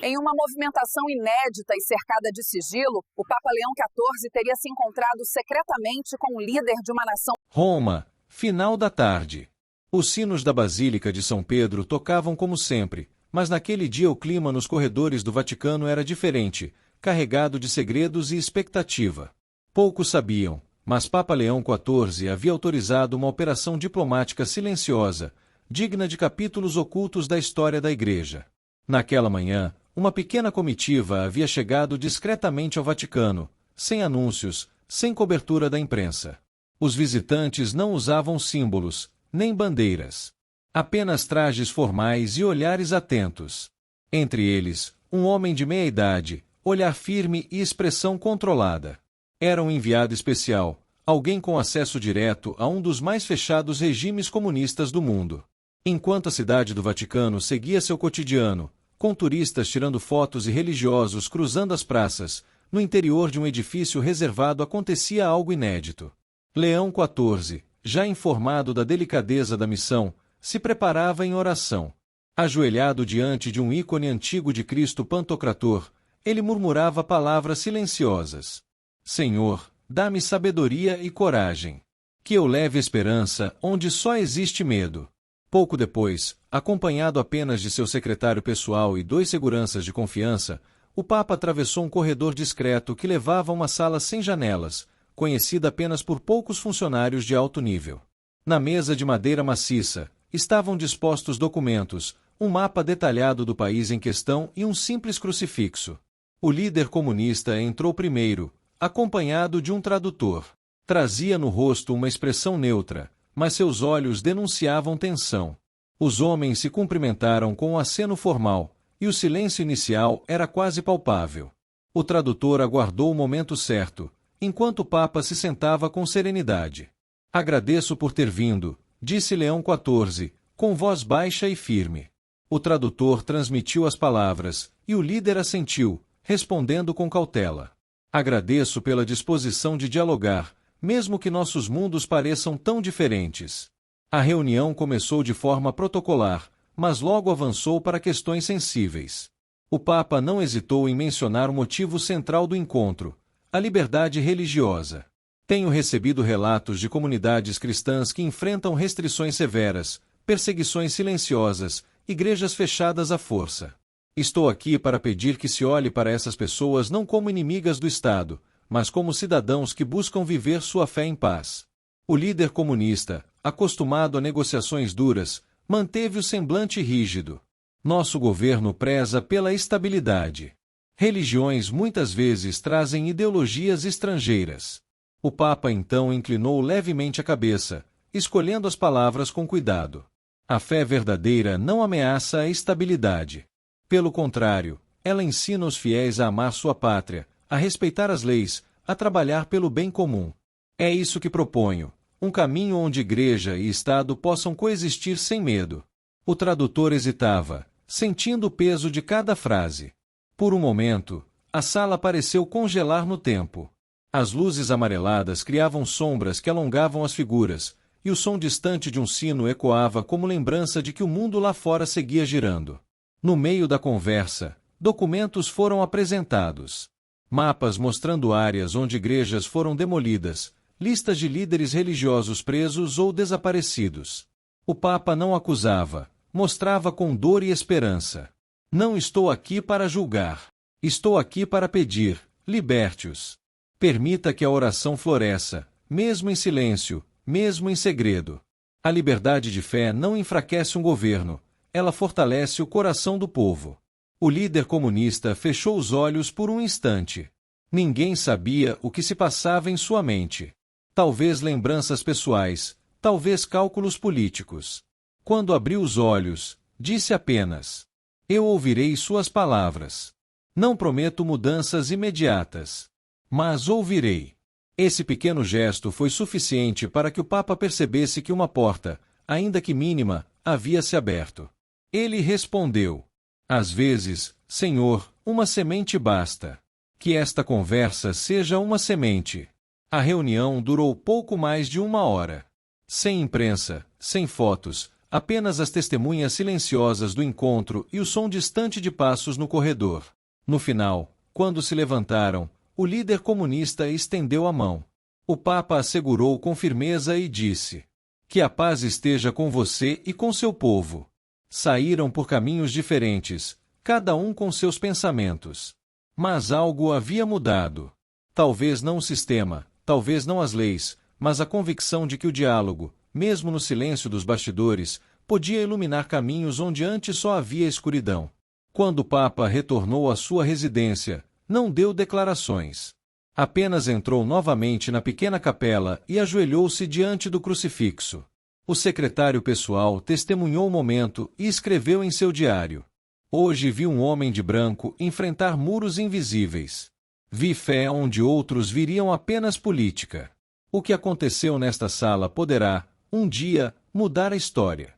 Em uma movimentação inédita e cercada de sigilo, o Papa Leão XIV teria se encontrado secretamente com o líder de uma nação. Roma, final da tarde. Os sinos da Basílica de São Pedro tocavam como sempre, mas naquele dia o clima nos corredores do Vaticano era diferente, carregado de segredos e expectativa. Poucos sabiam, mas Papa Leão XIV havia autorizado uma operação diplomática silenciosa, digna de capítulos ocultos da história da Igreja. Naquela manhã, uma pequena comitiva havia chegado discretamente ao Vaticano, sem anúncios, sem cobertura da imprensa. Os visitantes não usavam símbolos, nem bandeiras. Apenas trajes formais e olhares atentos. Entre eles, um homem de meia idade, olhar firme e expressão controlada. Era um enviado especial, alguém com acesso direto a um dos mais fechados regimes comunistas do mundo. Enquanto a cidade do Vaticano seguia seu cotidiano, com turistas tirando fotos e religiosos cruzando as praças, no interior de um edifício reservado acontecia algo inédito. Leão XIV, já informado da delicadeza da missão, se preparava em oração. Ajoelhado diante de um ícone antigo de Cristo Pantocrator, ele murmurava palavras silenciosas. Senhor, dá-me sabedoria e coragem. Que eu leve esperança onde só existe medo. Pouco depois, acompanhado apenas de seu secretário pessoal e 2 seguranças de confiança, o Papa atravessou um corredor discreto que levava a uma sala sem janelas, conhecida apenas por poucos funcionários de alto nível. Na mesa de madeira maciça, estavam dispostos documentos, um mapa detalhado do país em questão e um simples crucifixo. O líder comunista entrou primeiro, acompanhado de um tradutor. Trazia no rosto uma expressão neutra, mas seus olhos denunciavam tensão. Os homens se cumprimentaram com um aceno formal, e o silêncio inicial era quase palpável. O tradutor aguardou o momento certo, enquanto o Papa se sentava com serenidade. Agradeço por ter vindo, disse Leão XIV, com voz baixa e firme. O tradutor transmitiu as palavras, e o líder assentiu, respondendo com cautela. Agradeço pela disposição de dialogar, mesmo que nossos mundos pareçam tão diferentes. A reunião começou de forma protocolar, mas logo avançou para questões sensíveis. O Papa não hesitou em mencionar o motivo central do encontro, a liberdade religiosa. Tenho recebido relatos de comunidades cristãs que enfrentam restrições severas, perseguições silenciosas, igrejas fechadas à força. Estou aqui para pedir que se olhe para essas pessoas não como inimigas do Estado, mas como cidadãos que buscam viver sua fé em paz. O líder comunista, acostumado a negociações duras, manteve o semblante rígido. Nosso governo preza pela estabilidade. Religiões muitas vezes trazem ideologias estrangeiras. O Papa então inclinou levemente a cabeça, escolhendo as palavras com cuidado. A fé verdadeira não ameaça a estabilidade. Pelo contrário, ela ensina os fiéis a amar sua pátria, a respeitar as leis, a trabalhar pelo bem comum. É isso que proponho, um caminho onde Igreja e Estado possam coexistir sem medo. O tradutor hesitava, sentindo o peso de cada frase. Por um momento, a sala pareceu congelar no tempo. As luzes amareladas criavam sombras que alongavam as figuras, e o som distante de um sino ecoava como lembrança de que o mundo lá fora seguia girando. No meio da conversa, documentos foram apresentados. Mapas mostrando áreas onde igrejas foram demolidas, listas de líderes religiosos presos ou desaparecidos. O Papa não acusava, mostrava com dor e esperança. Não estou aqui para julgar. Estou aqui para pedir, liberte-os. Permita que a oração floresça, mesmo em silêncio, mesmo em segredo. A liberdade de fé não enfraquece um governo, ela fortalece o coração do povo. O líder comunista fechou os olhos por um instante. Ninguém sabia o que se passava em sua mente. Talvez lembranças pessoais, talvez cálculos políticos. Quando abriu os olhos, disse apenas: eu ouvirei suas palavras. Não prometo mudanças imediatas. Mas ouvirei. Esse pequeno gesto foi suficiente para que o Papa percebesse que uma porta, ainda que mínima, havia se aberto. Ele respondeu: às vezes, Senhor, uma semente basta. Que esta conversa seja uma semente. A reunião durou pouco mais de 1 hora. Sem imprensa, sem fotos, apenas as testemunhas silenciosas do encontro e o som distante de passos no corredor. No final, quando se levantaram, o líder comunista estendeu a mão. O Papa a segurou com firmeza e disse: "Que a paz esteja com você e com seu povo." Saíram por caminhos diferentes, cada um com seus pensamentos. Mas algo havia mudado. Talvez não o sistema, talvez não as leis, mas a convicção de que o diálogo, mesmo no silêncio dos bastidores, podia iluminar caminhos onde antes só havia escuridão. Quando o Papa retornou à sua residência, não deu declarações. Apenas entrou novamente na pequena capela e ajoelhou-se diante do crucifixo. O secretário pessoal testemunhou o momento e escreveu em seu diário: "Hoje vi um homem de branco enfrentar muros invisíveis. Vi fé onde outros viriam apenas política. O que aconteceu nesta sala poderá, um dia, mudar a história."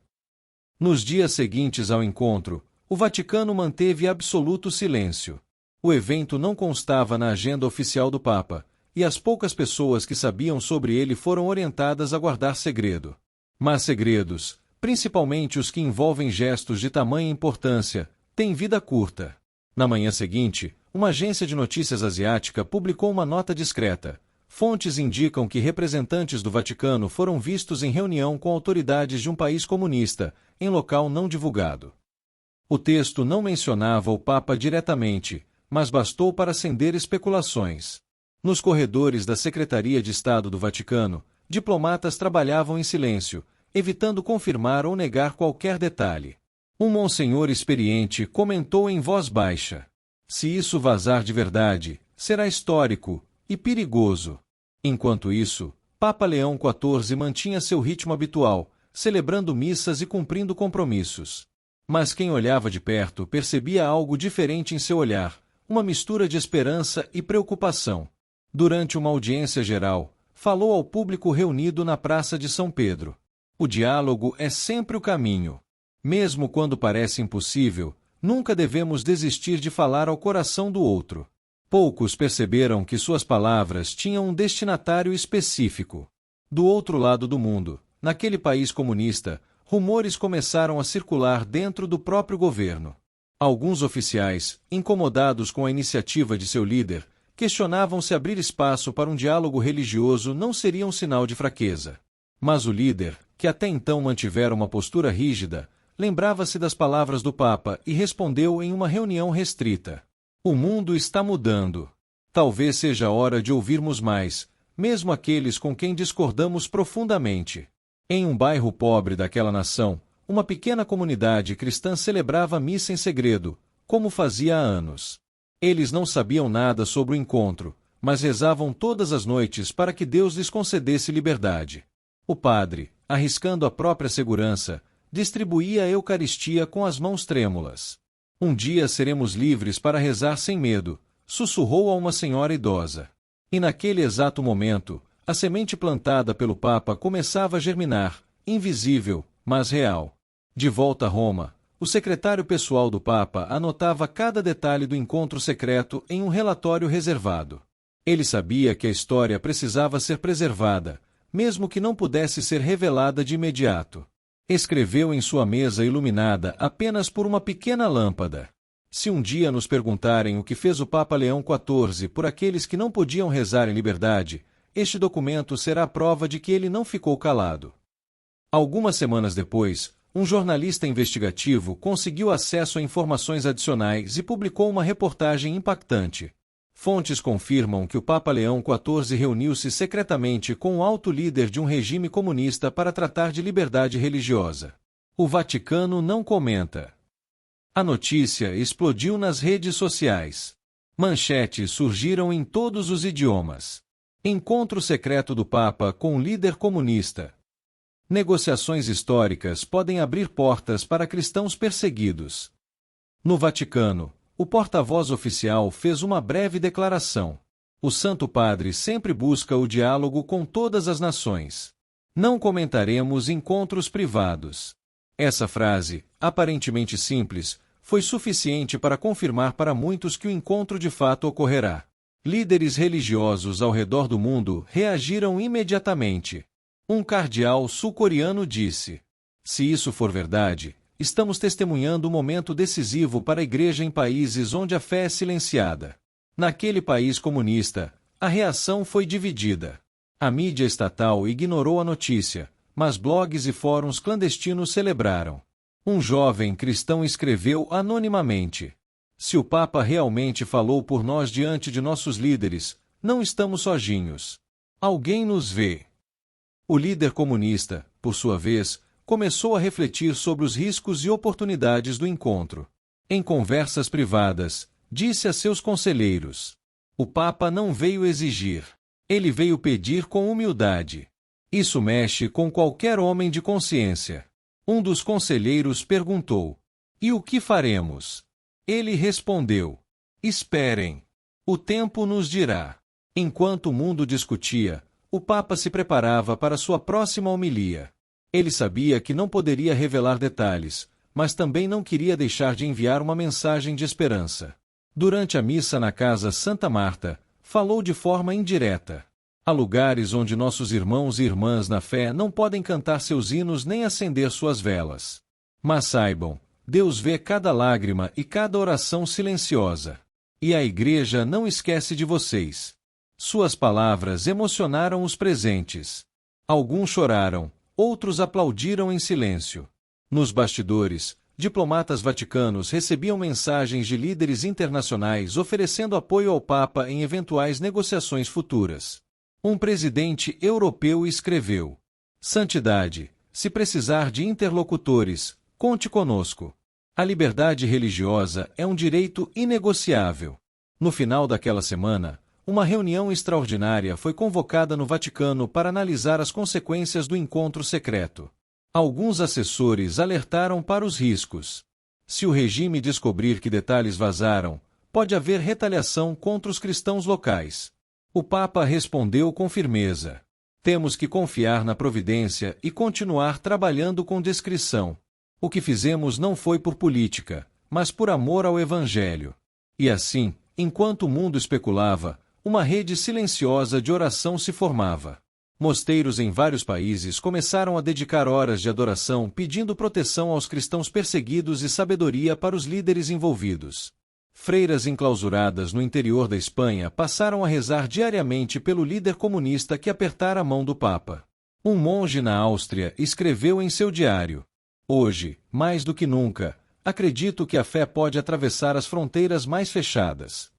Nos dias seguintes ao encontro, o Vaticano manteve absoluto silêncio. O evento não constava na agenda oficial do Papa, e as poucas pessoas que sabiam sobre ele foram orientadas a guardar segredo. Mas segredos, principalmente os que envolvem gestos de tamanha importância, têm vida curta. Na manhã seguinte, uma agência de notícias asiática publicou uma nota discreta. Fontes indicam que representantes do Vaticano foram vistos em reunião com autoridades de um país comunista, em local não divulgado. O texto não mencionava o Papa diretamente, mas bastou para acender especulações. Nos corredores da Secretaria de Estado do Vaticano, diplomatas trabalhavam em silêncio, evitando confirmar ou negar qualquer detalhe. Um monsenhor experiente comentou em voz baixa: "Se isso vazar de verdade, será histórico e perigoso." Enquanto isso, Papa Leão XIV mantinha seu ritmo habitual, celebrando missas e cumprindo compromissos. Mas quem olhava de perto percebia algo diferente em seu olhar, uma mistura de esperança e preocupação. Durante uma audiência geral, falou ao público reunido na Praça de São Pedro: "O diálogo é sempre o caminho. Mesmo quando parece impossível, nunca devemos desistir de falar ao coração do outro." Poucos perceberam que suas palavras tinham um destinatário específico. Do outro lado do mundo, naquele país comunista, rumores começaram a circular dentro do próprio governo. Alguns oficiais, incomodados com a iniciativa de seu líder, questionavam se abrir espaço para um diálogo religioso não seria um sinal de fraqueza. Mas o líder, que até então mantivera uma postura rígida, lembrava-se das palavras do Papa e respondeu em uma reunião restrita: "O mundo está mudando. Talvez seja a hora de ouvirmos mais, mesmo aqueles com quem discordamos profundamente." Em um bairro pobre daquela nação, uma pequena comunidade cristã celebrava a missa em segredo, como fazia há anos. Eles não sabiam nada sobre o encontro, mas rezavam todas as noites para que Deus lhes concedesse liberdade. O padre, arriscando a própria segurança, distribuía a Eucaristia com as mãos trêmulas. "Um dia seremos livres para rezar sem medo", sussurrou a uma senhora idosa. E naquele exato momento, a semente plantada pelo Papa começava a germinar, invisível, mas real. De volta a Roma, o secretário pessoal do Papa anotava cada detalhe do encontro secreto em um relatório reservado. Ele sabia que a história precisava ser preservada, mesmo que não pudesse ser revelada de imediato. Escreveu em sua mesa iluminada apenas por uma pequena lâmpada: "Se um dia nos perguntarem o que fez o Papa Leão XIV por aqueles que não podiam rezar em liberdade, este documento será a prova de que ele não ficou calado." Algumas semanas depois, um jornalista investigativo conseguiu acesso a informações adicionais e publicou uma reportagem impactante. Fontes confirmam que o Papa Leão XIV reuniu-se secretamente com o alto líder de um regime comunista para tratar de liberdade religiosa. O Vaticano não comenta. A notícia explodiu nas redes sociais. Manchetes surgiram em todos os idiomas. Encontro secreto do Papa com um líder comunista. Negociações históricas podem abrir portas para cristãos perseguidos. No Vaticano, o porta-voz oficial fez uma breve declaração: "O Santo Padre sempre busca o diálogo com todas as nações. Não comentaremos encontros privados." Essa frase, aparentemente simples, foi suficiente para confirmar para muitos que o encontro de fato ocorrerá. Líderes religiosos ao redor do mundo reagiram imediatamente. Um cardeal sul-coreano disse: Se isso for verdade, estamos testemunhando um momento decisivo para a Igreja em países onde a fé é silenciada. Naquele país comunista, a reação foi dividida. A mídia estatal ignorou a notícia, mas blogs e fóruns clandestinos celebraram. Um jovem cristão escreveu anonimamente: "Se o Papa realmente falou por nós diante de nossos líderes, não estamos sozinhos. Alguém nos vê." O líder comunista, por sua vez, começou a refletir sobre os riscos e oportunidades do encontro. Em conversas privadas, disse a seus conselheiros: "O Papa não veio exigir. Ele veio pedir com humildade." Isso mexe com qualquer homem de consciência. Um dos conselheiros perguntou: "E o que faremos?" Ele respondeu: "Esperem. O tempo nos dirá." Enquanto o mundo discutia, o Papa se preparava para sua próxima homilia. Ele sabia que não poderia revelar detalhes, mas também não queria deixar de enviar uma mensagem de esperança. Durante a missa na Casa Santa Marta, falou de forma indireta: "Há lugares onde nossos irmãos e irmãs na fé não podem cantar seus hinos nem acender suas velas. Mas saibam, Deus vê cada lágrima e cada oração silenciosa. E a Igreja não esquece de vocês." Suas palavras emocionaram os presentes. Alguns choraram, outros aplaudiram em silêncio. Nos bastidores, diplomatas vaticanos recebiam mensagens de líderes internacionais oferecendo apoio ao Papa em eventuais negociações futuras. Um presidente europeu escreveu: "Santidade, se precisar de interlocutores, conte conosco. A liberdade religiosa é um direito inegociável." No final daquela semana, uma reunião extraordinária foi convocada no Vaticano para analisar as consequências do encontro secreto. Alguns assessores alertaram para os riscos. Se o regime descobrir que detalhes vazaram, pode haver retaliação contra os cristãos locais. O Papa respondeu com firmeza: "Temos que confiar na providência e continuar trabalhando com discrição. O que fizemos não foi por política, mas por amor ao Evangelho." E assim, enquanto o mundo especulava, uma rede silenciosa de oração se formava. Mosteiros em vários países começaram a dedicar horas de adoração pedindo proteção aos cristãos perseguidos e sabedoria para os líderes envolvidos. Freiras enclausuradas no interior da Espanha passaram a rezar diariamente pelo líder comunista que apertara a mão do Papa. Um monge na Áustria escreveu em seu diário: "Hoje, mais do que nunca, acredito que a fé pode atravessar as fronteiras mais fechadas."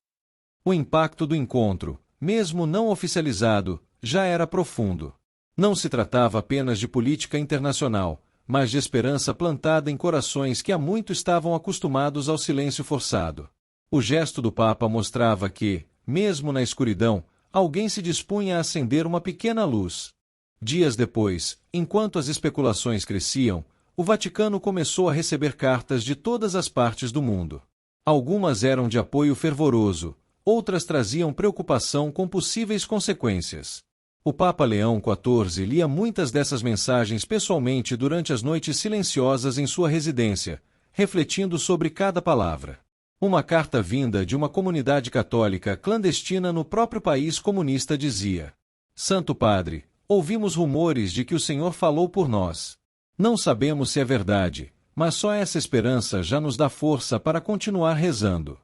O impacto do encontro, mesmo não oficializado, já era profundo. Não se tratava apenas de política internacional, mas de esperança plantada em corações que há muito estavam acostumados ao silêncio forçado. O gesto do Papa mostrava que, mesmo na escuridão, alguém se dispunha a acender uma pequena luz. Dias depois, enquanto as especulações cresciam, o Vaticano começou a receber cartas de todas as partes do mundo. Algumas eram de apoio fervoroso, outras traziam preocupação com possíveis consequências. O Papa Leão XIV lia muitas dessas mensagens pessoalmente durante as noites silenciosas em sua residência, refletindo sobre cada palavra. Uma carta vinda de uma comunidade católica clandestina no próprio país comunista dizia: "Santo Padre, ouvimos rumores de que o Senhor falou por nós. Não sabemos se é verdade, mas só essa esperança já nos dá força para continuar rezando."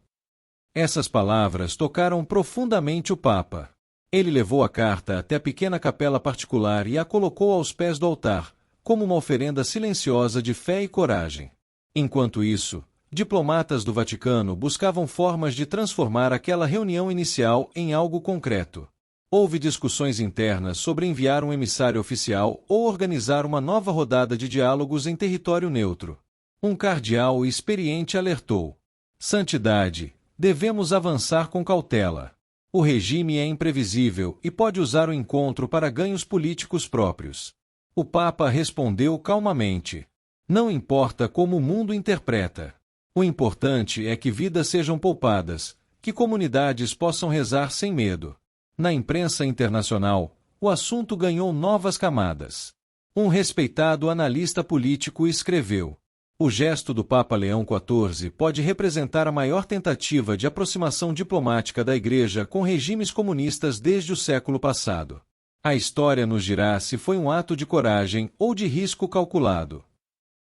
Essas palavras tocaram profundamente o Papa. Ele levou a carta até a pequena capela particular e a colocou aos pés do altar, como uma oferenda silenciosa de fé e coragem. Enquanto isso, diplomatas do Vaticano buscavam formas de transformar aquela reunião inicial em algo concreto. Houve discussões internas sobre enviar um emissário oficial ou organizar uma nova rodada de diálogos em território neutro. Um cardeal experiente alertou: "Santidade, devemos avançar com cautela. O regime é imprevisível e pode usar o encontro para ganhos políticos próprios." O Papa respondeu calmamente: "Não importa como o mundo interpreta. O importante é que vidas sejam poupadas, que comunidades possam rezar sem medo." Na imprensa internacional, o assunto ganhou novas camadas. Um respeitado analista político escreveu: "O gesto do Papa Leão XIV pode representar a maior tentativa de aproximação diplomática da Igreja com regimes comunistas desde o século passado. A história nos dirá se foi um ato de coragem ou de risco calculado."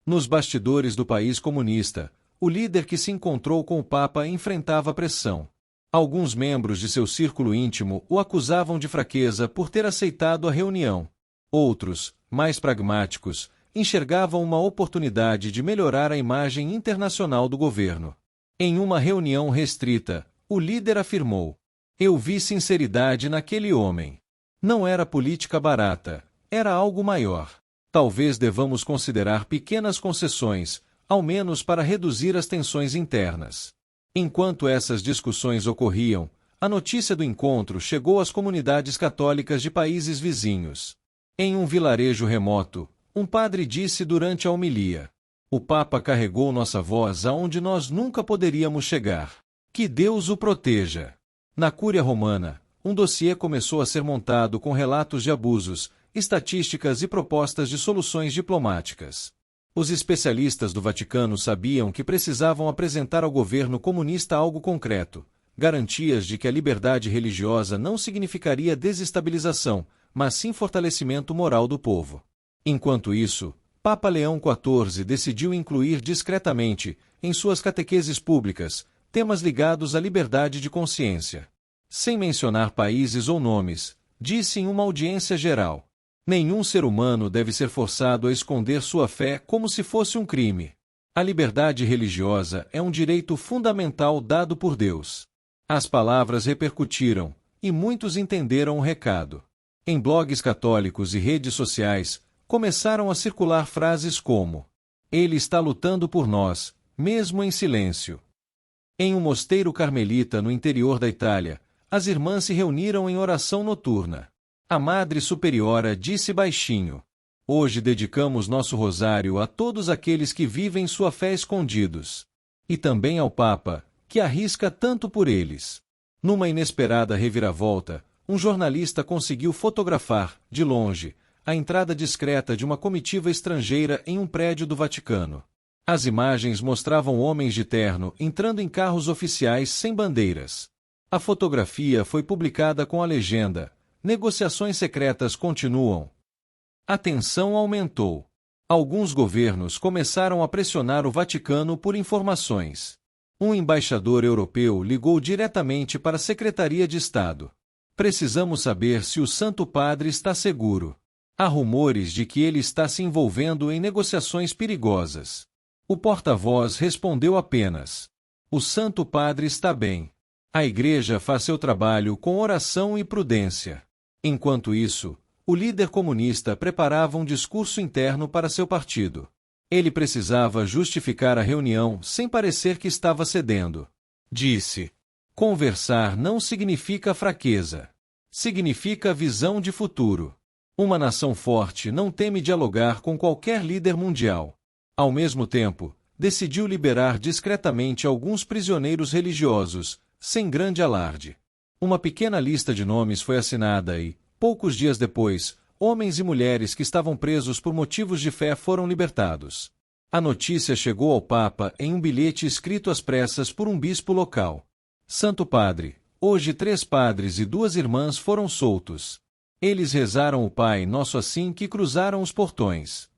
Nos bastidores do país comunista, o líder que se encontrou com o Papa enfrentava pressão. Alguns membros de seu círculo íntimo o acusavam de fraqueza por ter aceitado a reunião. Outros, mais pragmáticos, enxergavam uma oportunidade de melhorar a imagem internacional do governo. Em uma reunião restrita, o líder afirmou: "Eu vi sinceridade naquele homem. Não era política barata, era algo maior. Talvez devamos considerar pequenas concessões, ao menos para reduzir as tensões internas." Enquanto essas discussões ocorriam, a notícia do encontro chegou às comunidades católicas de países vizinhos. Em um vilarejo remoto, um padre disse durante a homilia: "O Papa carregou nossa voz aonde nós nunca poderíamos chegar. Que Deus o proteja." Na Cúria Romana, um dossiê começou a ser montado com relatos de abusos, estatísticas e propostas de soluções diplomáticas. Os especialistas do Vaticano sabiam que precisavam apresentar ao governo comunista algo concreto, garantias de que a liberdade religiosa não significaria desestabilização, mas sim fortalecimento moral do povo. Enquanto isso, Papa Leão XIV decidiu incluir discretamente, em suas catequeses públicas, temas ligados à liberdade de consciência. Sem mencionar países ou nomes, disse em uma audiência geral: "Nenhum ser humano deve ser forçado a esconder sua fé como se fosse um crime. A liberdade religiosa é um direito fundamental dado por Deus." As palavras repercutiram, e muitos entenderam o recado. Em blogs católicos e redes sociais, começaram a circular frases como: "Ele está lutando por nós, mesmo em silêncio." Em um mosteiro carmelita no interior da Itália, as irmãs se reuniram em oração noturna. A Madre Superiora disse baixinho: "Hoje dedicamos nosso rosário a todos aqueles que vivem sua fé escondidos. E também ao Papa, que arrisca tanto por eles." Numa inesperada reviravolta, um jornalista conseguiu fotografar, de longe, a entrada discreta de uma comitiva estrangeira em um prédio do Vaticano. As imagens mostravam homens de terno entrando em carros oficiais sem bandeiras. A fotografia foi publicada com a legenda: "Negociações secretas continuam." A tensão aumentou. Alguns governos começaram a pressionar o Vaticano por informações. Um embaixador europeu ligou diretamente para a Secretaria de Estado: "Precisamos saber se o Santo Padre está seguro. Há rumores de que ele está se envolvendo em negociações perigosas." O porta-voz respondeu apenas: "O Santo Padre está bem. A Igreja faz seu trabalho com oração e prudência." Enquanto isso, o líder comunista preparava um discurso interno para seu partido. Ele precisava justificar a reunião sem parecer que estava cedendo. Disse: "Conversar não significa fraqueza. Significa visão de futuro. Uma nação forte não teme dialogar com qualquer líder mundial." Ao mesmo tempo, decidiu liberar discretamente alguns prisioneiros religiosos, sem grande alarde. Uma pequena lista de nomes foi assinada e, poucos dias depois, homens e mulheres que estavam presos por motivos de fé foram libertados. A notícia chegou ao Papa em um bilhete escrito às pressas por um bispo local: "Santo Padre, hoje 3 padres e 2 irmãs foram soltos. Eles rezaram o Pai Nosso assim que cruzaram os portões."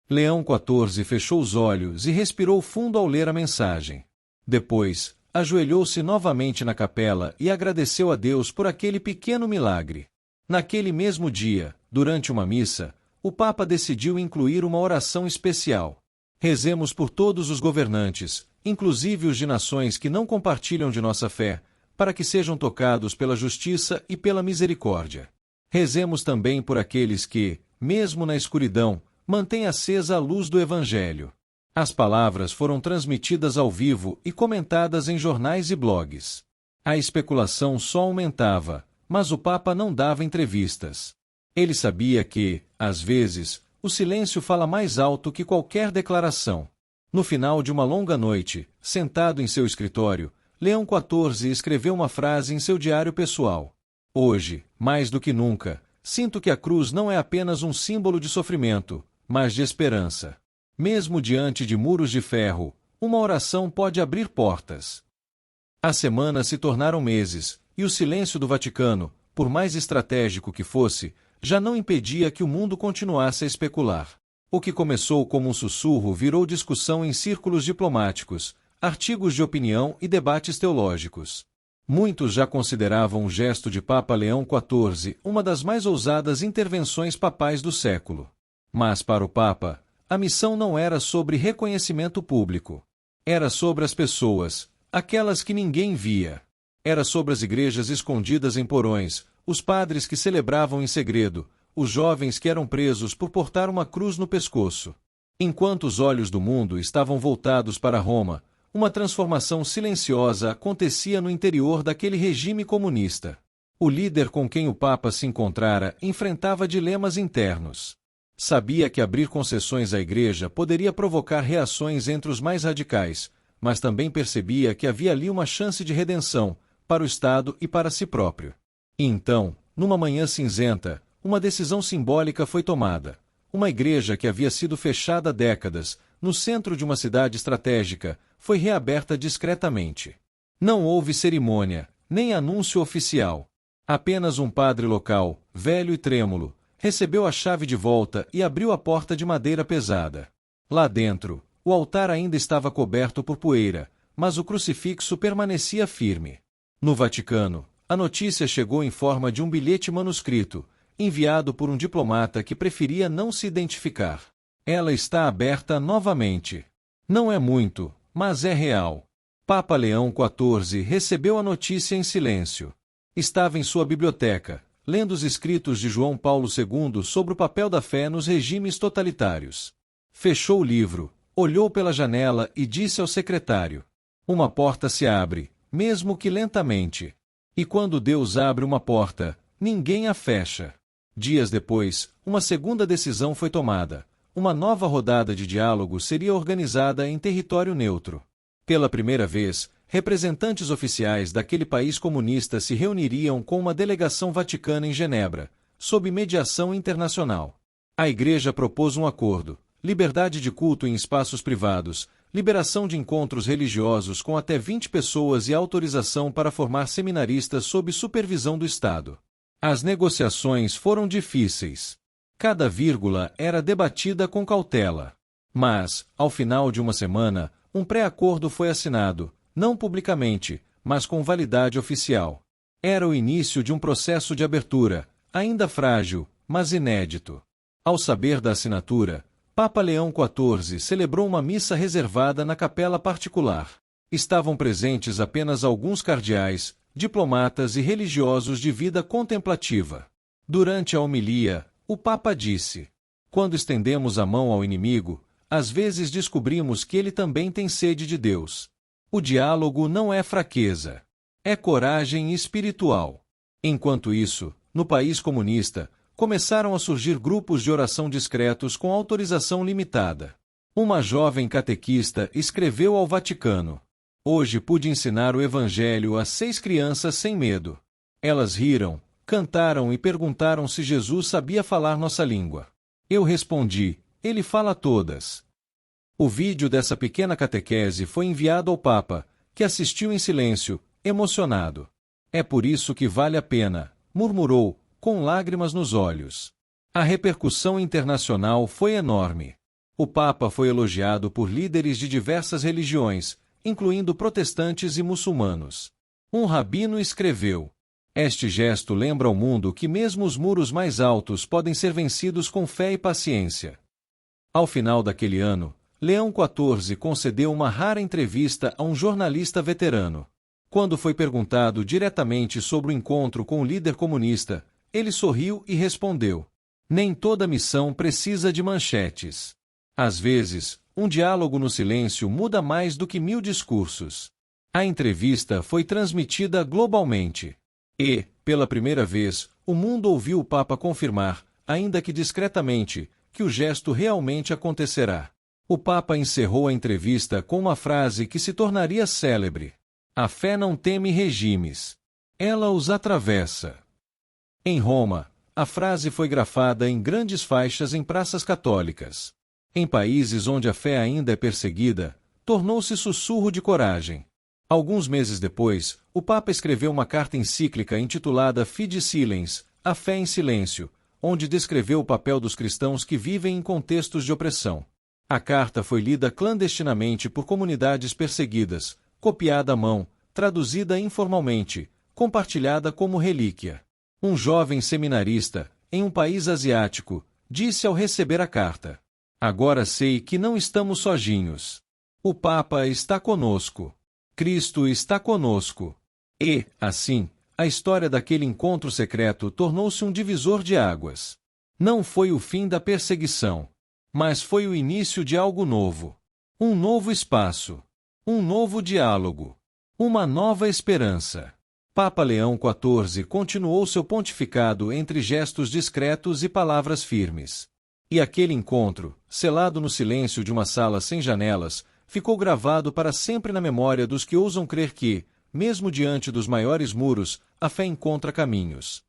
Leão XIV fechou os olhos e respirou fundo ao ler a mensagem. Depois, ajoelhou-se novamente na capela e agradeceu a Deus por aquele pequeno milagre. Naquele mesmo dia, durante uma missa, o Papa decidiu incluir uma oração especial: "Rezemos por todos os governantes, inclusive os de nações que não compartilham de nossa fé, para que sejam tocados pela justiça e pela misericórdia. Rezemos também por aqueles que, mesmo na escuridão, mantêm acesa a luz do Evangelho." As palavras foram transmitidas ao vivo e comentadas em jornais e blogs. A especulação só aumentava, mas o Papa não dava entrevistas. Ele sabia que, às vezes, o silêncio fala mais alto que qualquer declaração. No final de uma longa noite, sentado em seu escritório, Leão XIV escreveu uma frase em seu diário pessoal: "Hoje, mais do que nunca, sinto que a cruz não é apenas um símbolo de sofrimento, mas de esperança. Mesmo diante de muros de ferro, uma oração pode abrir portas." As semanas se tornaram meses, e o silêncio do Vaticano, por mais estratégico que fosse, já não impedia que o mundo continuasse a especular. O que começou como um sussurro virou discussão em círculos diplomáticos, artigos de opinião e debates teológicos. Muitos já consideravam o gesto de Papa Leão XIV uma das mais ousadas intervenções papais do século. Mas para o Papa, a missão não era sobre reconhecimento público. Era sobre as pessoas, aquelas que ninguém via. Era sobre as igrejas escondidas em porões, os padres que celebravam em segredo, os jovens que eram presos por portar uma cruz no pescoço. Enquanto os olhos do mundo estavam voltados para Roma, uma transformação silenciosa acontecia no interior daquele regime comunista. O líder com quem o Papa se encontrara enfrentava dilemas internos. Sabia que abrir concessões à Igreja poderia provocar reações entre os mais radicais, mas também percebia que havia ali uma chance de redenção, para o Estado e para si próprio. E então, numa manhã cinzenta, uma decisão simbólica foi tomada. Uma igreja que havia sido fechada há décadas, no centro de uma cidade estratégica, foi reaberta discretamente. Não houve cerimônia, nem anúncio oficial. Apenas um padre local, velho e trêmulo, recebeu a chave de volta e abriu a porta de madeira pesada. Lá dentro, o altar ainda estava coberto por poeira, mas o crucifixo permanecia firme. No Vaticano, a notícia chegou em forma de um bilhete manuscrito, enviado por um diplomata que preferia não se identificar. Ela está aberta novamente. Não é muito, mas é real. Papa Leão XIV recebeu a notícia em silêncio. Estava em sua biblioteca, lendo os escritos de João Paulo II sobre o papel da fé nos regimes totalitários. Fechou o livro, olhou pela janela e disse ao secretário: "Uma porta se abre, mesmo que lentamente. E quando Deus abre uma porta, ninguém a fecha." Dias depois, uma segunda decisão foi tomada. Uma nova rodada de diálogo seria organizada em território neutro. Pela primeira vez, representantes oficiais daquele país comunista se reuniriam com uma delegação vaticana em Genebra, sob mediação internacional. A Igreja propôs um acordo: liberdade de culto em espaços privados, liberação de encontros religiosos com até 20 pessoas e autorização para formar seminaristas sob supervisão do Estado. As negociações foram difíceis. Cada vírgula era debatida com cautela. Mas, ao final de uma semana, um pré-acordo foi assinado, não publicamente, mas com validade oficial. Era o início de um processo de abertura, ainda frágil, mas inédito. Ao saber da assinatura, Papa Leão XIV celebrou uma missa reservada na capela particular. Estavam presentes apenas alguns cardeais, diplomatas e religiosos de vida contemplativa. Durante a homilia, o Papa disse: "Quando estendemos a mão ao inimigo, às vezes descobrimos que ele também tem sede de Deus. O diálogo não é fraqueza. É coragem espiritual." Enquanto isso, no país comunista, começaram a surgir grupos de oração discretos com autorização limitada. Uma jovem catequista escreveu ao Vaticano: "Hoje pude ensinar o Evangelho a 6 crianças sem medo. Elas riram, cantaram e perguntaram se Jesus sabia falar nossa língua. Eu respondi: ele fala todas." O vídeo dessa pequena catequese foi enviado ao Papa, que assistiu em silêncio, emocionado. "É por isso que vale a pena", murmurou, com lágrimas nos olhos. A repercussão internacional foi enorme. O Papa foi elogiado por líderes de diversas religiões, incluindo protestantes e muçulmanos. Um rabino escreveu: "Este gesto lembra ao mundo que mesmo os muros mais altos podem ser vencidos com fé e paciência." Ao final daquele ano, Leão XIV concedeu uma rara entrevista a um jornalista veterano. Quando foi perguntado diretamente sobre o encontro com o líder comunista, ele sorriu e respondeu: "Nem toda missão precisa de manchetes. Às vezes, um diálogo no silêncio muda mais do que 1000 discursos." A entrevista foi transmitida globalmente. E, pela primeira vez, o mundo ouviu o Papa confirmar, ainda que discretamente, que o gesto realmente acontecerá. O Papa encerrou a entrevista com uma frase que se tornaria célebre: "A fé não teme regimes. Ela os atravessa." Em Roma, a frase foi grafada em grandes faixas em praças católicas. Em países onde a fé ainda é perseguida, tornou-se sussurro de coragem. Alguns meses depois, o Papa escreveu uma carta encíclica intitulada Fide Silens, A Fé em Silêncio, onde descreveu o papel dos cristãos que vivem em contextos de opressão. A carta foi lida clandestinamente por comunidades perseguidas, copiada à mão, traduzida informalmente, compartilhada como relíquia. Um jovem seminarista, em um país asiático, disse ao receber a carta: "Agora sei que não estamos sozinhos. O Papa está conosco. Cristo está conosco." E, assim, a história daquele encontro secreto tornou-se um divisor de águas. Não foi o fim da perseguição, mas foi o início de algo novo. Um novo espaço. Um novo diálogo. Uma nova esperança. Papa Leão XIV continuou seu pontificado entre gestos discretos e palavras firmes. E aquele encontro, selado no silêncio de uma sala sem janelas, ficou gravado para sempre na memória dos que ousam crer que, mesmo diante dos maiores muros, a fé encontra caminhos.